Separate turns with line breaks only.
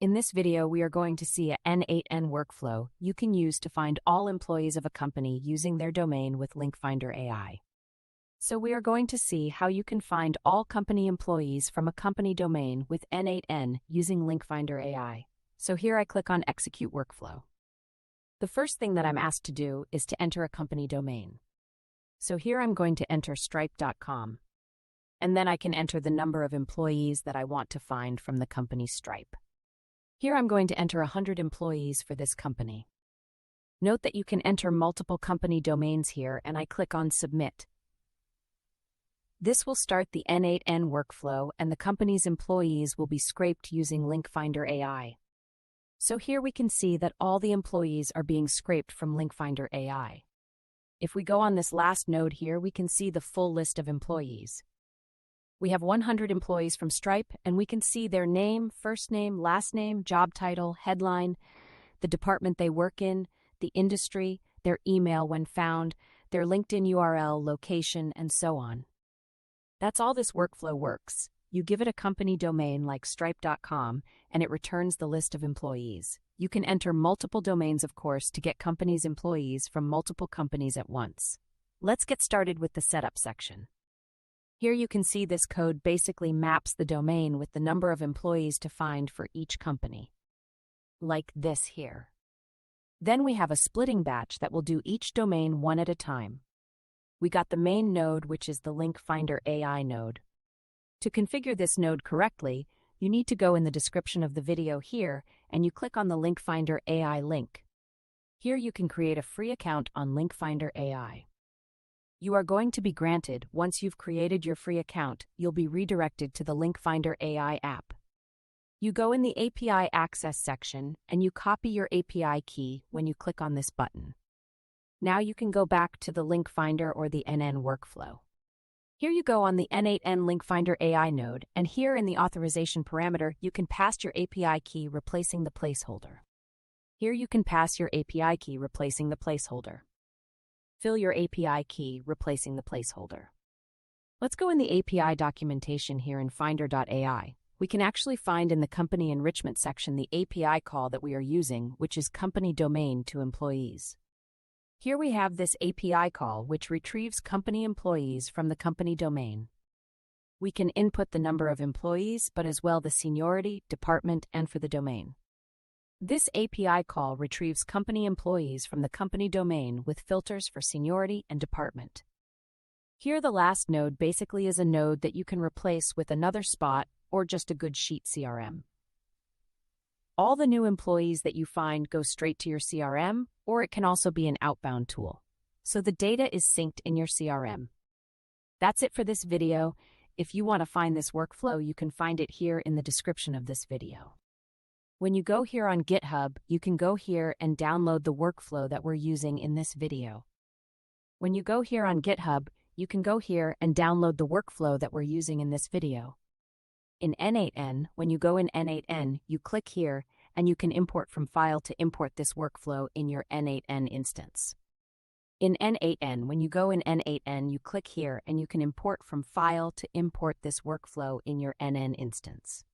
In this video, we are going to see a N8N workflow you can use to find all employees of a company using their domain with LinkFinder AI. So we are going to see how you can find all company employees from a company domain with N8N using LinkFinder AI. So here I click on Execute Workflow. The first thing that I'm asked to do is to enter a company domain. So here I'm going to enter stripe.com. And then I can enter the number of employees that I want to find from the company Stripe. Here I'm going to enter 100 employees for this company. Note that you can enter multiple company domains here, and I click on Submit. This will start the N8N workflow, and the company's employees will be scraped using LinkFinder AI. So here we can see that all the employees are being scraped from LinkFinder AI. If we go on this last node here, we can see the full list of employees. We have 100 employees from Stripe, and we can see their name, first name, last name, job title, headline, the department they work in, the industry, their email when found, their LinkedIn URL, location, and so on. That's all this workflow works. You give it a company domain like stripe.com, and it returns the list of employees. You can enter multiple domains, of course, to get companies' employees from multiple companies at once. Let's get started with the setup section. Here you can see this code basically maps the domain with the number of employees to find for each company. Like this here. Then we have a splitting batch that will do each domain one at a time. We got the main node, which is the LinkFinder AI node. To configure this node correctly, you need to go in the description of the video here, and you click on the LinkFinder AI link. Here you can create a free account on LinkFinder AI. You are going to be granted, once you've created your free account, you'll be redirected to the LinkFinder AI app. You go in the API Access section, and you copy your API key when you click on this button. Now you can go back to the LinkFinder or the NN workflow. Here you go on the N8N LinkFinder AI node, and here in the authorization parameter, you can pass your API key replacing the placeholder. Here you can pass your API key replacing the placeholder. Fill your API key, replacing the placeholder. Let's go in the API documentation here in Finder.ai. We can actually find in the company enrichment section the API call that we are using, which is company domain to employees. Here we have this API call, which retrieves company employees from the company domain. We can input the number of employees, but as well the seniority, department, and for the domain. This API call retrieves company employees from the company domain with filters for seniority and department. Here the last node basically is a node that you can replace with another Spot or just a good sheet CRM. All the new employees that you find go straight to your CRM, or it can also be an outbound tool. So the data is synced in your CRM. That's it for this video. If you want to find this workflow, you can find it here in the description of this video. When you go here on GitHub, you can go here and download the workflow that we're using in this video. When you go here on GitHub, you can go here and download the workflow that we're using in this video. In N8N, when you go in N8N, you click here, and you can import from file to import this workflow in your N8N instance. In N8N, when you go in N8N, you click here, and you can import from file to import this workflow in your NN instance.